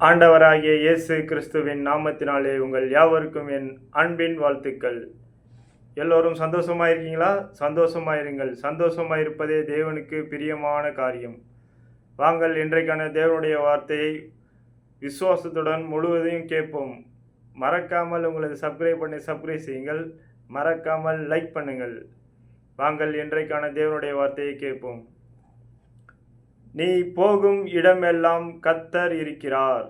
ஆண்டவராகிய இயேசு கிறிஸ்துவின் நாமத்தினாலே உங்கள் யாவருக்கும் என் அன்பின் வாழ்த்துக்கள். எல்லோரும் சந்தோஷமாக இருக்கீங்களா? சந்தோஷமாயிருங்கள். சந்தோஷமாயிருப்பதே தேவனுக்கு பிரியமான காரியம். வாங்கள் இன்றைக்கான தேவனுடைய வார்த்தையை விசுவாசத்துடன் முழுவதையும் கேட்போம். மறக்காமல் உங்களது சப்ஸ்கிரைப் செய்யுங்கள். மறக்காமல் லைக் பண்ணுங்கள். வாங்கள் இன்றைக்கான தேவனுடைய வார்த்தையை கேட்போம். நீ போகும் இடமெல்லாம் கர்த்தர் இருக்கிறார்.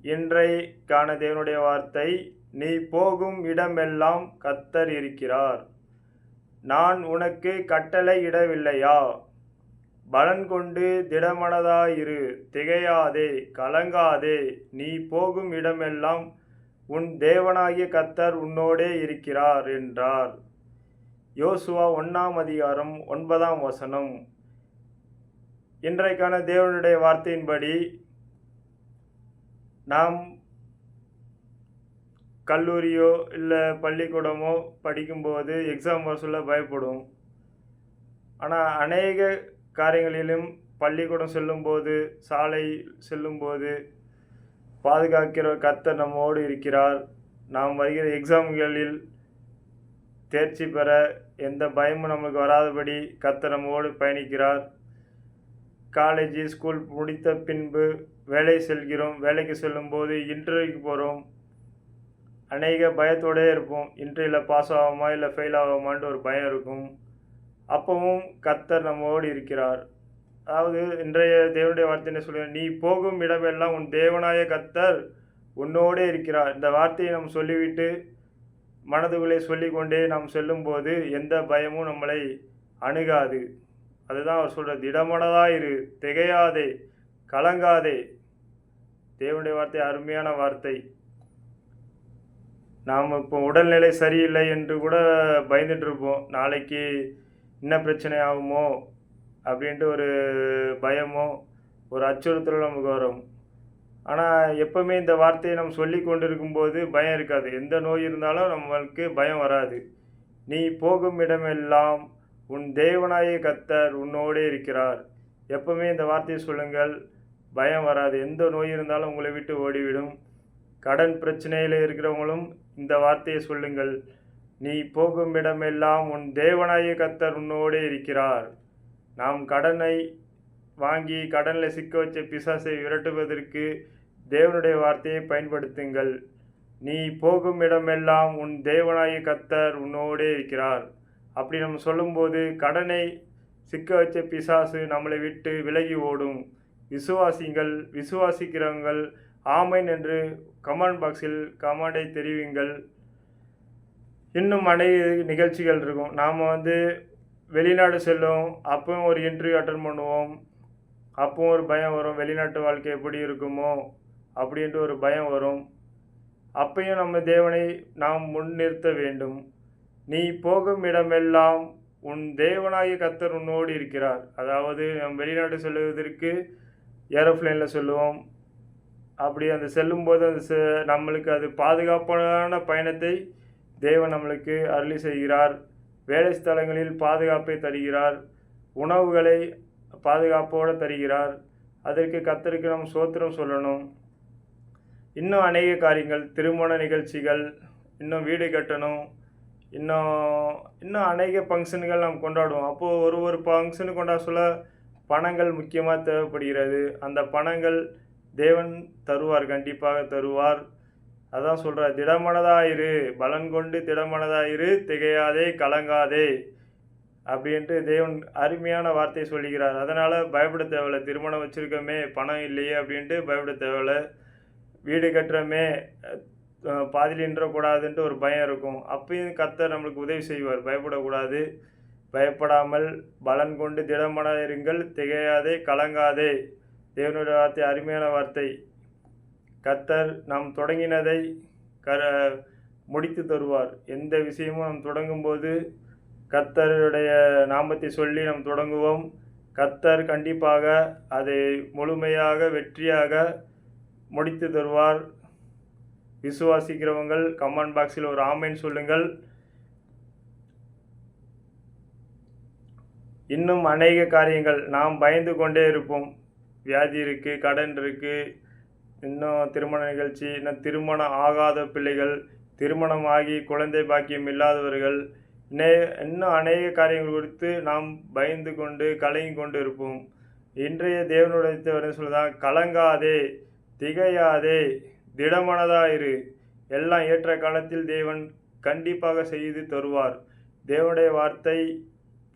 இன்றைக்கான தேவனுடைய வார்த்தை, நீ போகும் இடமெல்லாம் கர்த்தர் இருக்கிறார். நான் உனக்கு கட்டளை இடவில்லையா? பலன் கொண்டு திடமனதாயிரு, திகையாதே, கலங்காதே. நீ போகும் இடமெல்லாம் உன் தேவனாகிய கர்த்தர் உன்னோடே இருக்கிறார் என்றார். யோசுவா 1:9. இன்றைக்கான தேவனுடைய வார்த்தையின்படி நாம் கல்லூரியோ இல்லை பள்ளிக்கூடமோ படிக்கும்போது எக்ஸாம் வர சொல்ல பயப்படுவோம். ஆனால் அநேக காரியங்களிலும் பள்ளிக்கூடம் செல்லும்போது, சாலை செல்லும்போது பாதுகாக்கிற கர்த்தர் நம்மோடு இருக்கிறார். நாம் வருகிற எக்ஸாம்களில் தேர்ச்சி பெற எந்த பயமும் நமக்கு வராதபடி கர்த்தர் நம்மோடு பயணிக்கிறார். காலேஜ் ஸ்கூல் முடித்த பின்பு வேலை செல்கிறோம். வேலைக்கு செல்லும்போது இன்டர்வியூக்கு போகிறோம். அநேக பயத்தோடே இருப்போம். இன்டர்வியூவில் பாஸ் ஆகுமா இல்லை ஃபெயில் ஆகுமான்ட்டு ஒரு பயம் இருக்கும். அப்பவும் கர்த்தர் நம்மோடு இருக்கிறார். அதாவது இன்றைய தேவனுடைய வார்த்தையை சொல்லுங்கள், நீ போகும் இடமெல்லாம் உன் தேவனாய கர்த்தர் உன்னோடே இருக்கிறார். இந்த வார்த்தையை நாம் சொல்லிவிட்டு மனதுக்குள்ளே சொல்லிக்கொண்டே நாம் செல்லும்போது எந்த பயமும் நம்மளை அணுகாது. அதுதான் அவர் சொல்கிற, திடமனதாயிரு, திகையாதே, கலங்காதே. தேவனுடைய வார்த்தை அருமையான வார்த்தை. நாம் இப்போ உடல்நிலை சரியில்லை என்று கூட பயந்துட்டு இருப்போம். நாளைக்கு என்ன பிரச்சனை ஆகுமோ அப்படின்ட்டு ஒரு பயமோ ஒரு அச்சுறுத்தலும் நமக்கு வரும். ஆனால் எப்போவுமே இந்த வார்த்தையை நம்ம சொல்லி கொண்டு இருக்கும்போது பயம் இருக்காது. எந்த நோய் இருந்தாலும் நம்மளுக்கு பயம் வராது. நீ போகும் இடமெல்லாம் உன் தேவனாய கர்த்தர் உன்னோடே இருக்கிறார். எப்பவுமே இந்த வார்த்தையை சொல்லுங்கள், பயம் வராது. எந்த நோய் இருந்தாலும் உங்களை விட்டு ஓடிவிடும். கடன் பிரச்சனையில் இருக்கிறவங்களும் இந்த வார்த்தையை சொல்லுங்கள், நீ போகும் இடமெல்லாம் உன் தேவனாய கர்த்தர் உன்னோடே இருக்கிறார். நாம் கடனை வாங்கி கடனில் சிக்க வச்ச பிசாசை விரட்டுவதற்கு தேவனுடைய வார்த்தையை பயன்படுத்துங்கள். நீ போகும் இடமெல்லாம் உன் தேவனாய கர்த்தர் உன்னோடே இருக்கிறார். அப்படி நம்ம சொல்லும்போது கடனை சிக்க வச்ச பிசாசு நம்மளை விட்டு விலகி ஓடும். விசுவாசிக்கிறவங்கள் ஆமென் என்று கமெண்ட் பாக்ஸில் கமெண்டை தெரிவிங்கள். இன்னும் அநேக நிகழ்ச்சிகள் இருக்கும். நாம் வெளிநாடு செல்லும், அப்பவும் ஒரு இன்டர்வியூ அட்டன் பண்ணுவோம். அப்பவும் ஒரு பயம் வரும், வெளிநாட்டு வாழ்க்கை எப்படி இருக்குமோ அப்படின்ட்டு ஒரு பயம் வரும். அப்பையும் நம்ம தேவனை நாம் முன்னிறுத்த வேண்டும். நீ போகும் இடமெல்லாம் உன் தேவனாகிய கர்த்தர் உன்னோடு இருக்கிறார். அதாவது நம் வெளிநாட்டு செல்வதற்கு ஏரோப்ளைனில் செல்லுவோம். அப்படி அந்த செல்லும்போது நம்மளுக்கு அது பாதுகாப்பான பயணத்தை தேவன் நம்மளுக்கு அருளி செய்கிறார். வேலை ஸ்தலங்களில் பாதுகாப்பை தருகிறார். உணவுகளை பாதுகாப்போடு தருகிறார். அதற்கு கர்த்தருக்கு நாம் ஸ்தோத்திரம் சொல்லணும். இன்னும் அநேக காரியங்கள், திருமண நிகழ்ச்சிகள், இன்னும் வீடு கட்டணும், இன்னும் அநேக ஃபங்க்ஷன்கள் நாம் கொண்டாடுவோம். அப்போது ஒரு ஃபங்க்ஷனு கொண்டாட சொல்ல பணங்கள் முக்கியமாக தேவைப்படுகிறது. அந்த பணங்கள் தேவன் தருவார், கண்டிப்பாக தருவார். அதான் சொல்கிறார், திடமனதாயிரு, பலன் கொண்டு திடமனதாயிரு, திகையாதே, கலங்காதே அப்படின்ட்டு தேவன் அருமையான வார்த்தையை சொல்லுகிறார். அதனால் பயப்பட தேவையில்லை. திருமணம் வச்சுருக்கோமே, பணம் இல்லையே அப்படின்ட்டு பயப்பட தேவையில்லை. வீடு கட்டுறோமே, பாதியில் நின்றக்கூடாதுன்ட்டு ஒரு பயம் இருக்கும். அப்பயும் கர்த்தர் நம்மளுக்கு உதவி செய்வார். பயப்படக்கூடாது. பயப்படாமல் பலன் கொண்டு திடமனதாயிருங்கள், திகையாதே, கலங்காதே. தேவனுடைய வார்த்தை அருமையான வார்த்தை. கர்த்தர் நாம் தொடங்கினதை முடித்து தருவார். எந்த விஷயமும் நாம் தொடங்கும்போது கர்த்தருடைய நாமத்தை சொல்லி நாம் தொடங்குவோம். கர்த்தர் கண்டிப்பாக அதை முழுமையாக வெற்றியாக முடித்து தருவார். விசுவாசிக்கிறவங்கள் கமெண்ட் பாக்ஸில் ஒரு ஆமென் சொல்லுங்கள். இன்னும் அநேக காரியங்கள் நாம் பயந்து கொண்டே இருப்போம். வியாதி இருக்குது, கடன் இருக்குது, இன்னும் திருமண நிகழ்ச்சி, இன்னும் திருமணம் ஆகாத பிள்ளைகள், திருமணமாகி குழந்தை பாக்கியம் இல்லாதவர்கள், இன்னும் அநேக காரியங்கள் குறித்து நாம் பயந்து கொண்டு கலங்கி கொண்டு இருப்போம். இன்றைய தேவனுடைய சொல்லுதான், கலங்காதே, திகையாதே, திடமனதாயிரு. எல்லாம் ஏற்ற காலத்தில் தேவன் கண்டிப்பாக செய்து தருவார். தேவனுடைய வார்த்தை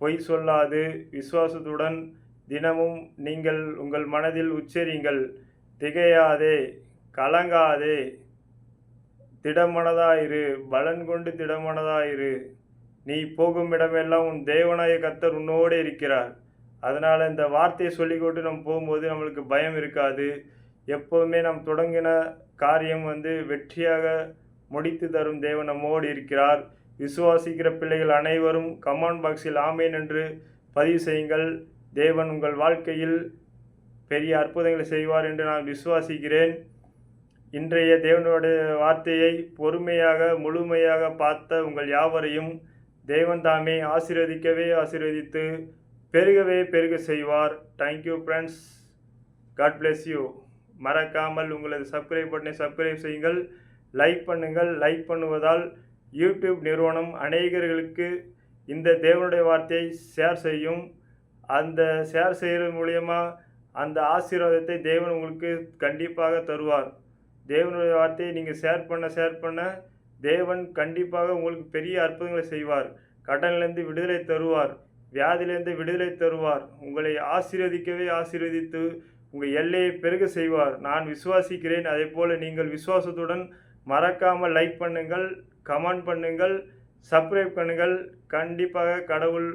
பொய் சொல்லாது, விசுவாசத்துடன் தினமும் நீங்கள் உங்கள் மனதில் உச்சரியுங்கள். திகையாதே, கலங்காதே, திடமனதாயிரு, பலன் கொண்டு திடமனதாயிரு. நீ போகும் இடமெல்லாம் உன் தேவனாய கர்த்தர் உன்னோடு இருக்கிறார். அதனால் இந்த வார்த்தையை சொல்லிக்கொண்டு நம்ம போகும்போது நம்மளுக்கு பயம் இருக்காது. எப்போதுமே நாம் தொடங்கின காரியம் வெற்றியாக முடித்து தரும் தேவன் நம்மோடு இருக்கிறார். விசுவாசிக்கிற பிள்ளைகள் அனைவரும் கமெண்ட் பாக்ஸில் ஆமேன் என்று பதிவு செய்யுங்கள். தேவன் உங்கள் வாழ்க்கையில் பெரிய அற்புதங்களை செய்வார் என்று நான் விசுவாசிக்கிறேன். இன்றைய தேவனுடைய வார்த்தையை பொறுமையாக முழுமையாக பார்த்த உங்கள் யாவரையும் தேவன் தாமே ஆசீர்வதிக்கவே ஆசீர்வதித்து பெருகவே பெருக செய்வார். Thank you friends. God bless you. மறக்காமல் உங்களது சப்ஸ்கிரைப் பட்டனை சப்ஸ்கிரைப் செய்யுங்கள். லைக் பண்ணுங்கள். லைக் பண்ணுவதால் யூடியூப் நிறுவனம் அநேகர்களுக்கு இந்த தேவனுடைய வார்த்தையை ஷேர் செய்யும். அந்த ஷேர் செய்கிறது மூலயமா அந்த ஆசீர்வாதத்தை தேவன் உங்களுக்கு கண்டிப்பாக தருவார். தேவனுடைய வார்த்தையை நீங்கள் ஷேர் பண்ண தேவன் கண்டிப்பாக உங்களுக்கு பெரிய அற்புதங்களை செய்வார். கடனிலிருந்து விடுதலை தருவார். வியாதியிலிருந்து விடுதலை தருவார். உங்களை ஆசீர்வதிக்கவே ஆசீர்வதித்து உங்கள் எல்லையை பெருக செய்வார். நான் விசுவாசிக்கிறேன். அதே போல் நீங்கள் விசுவாசத்துடன் மறக்காமல் லைக் பண்ணுங்கள், கமெண்ட் பண்ணுங்கள், சப்ஸ்கிரைப் பண்ணுங்கள். கண்டிப்பாக கடவுள்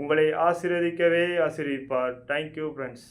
உங்களை ஆசீர்வதிக்கவே ஆசீர்வதிப்பார். Thank you friends.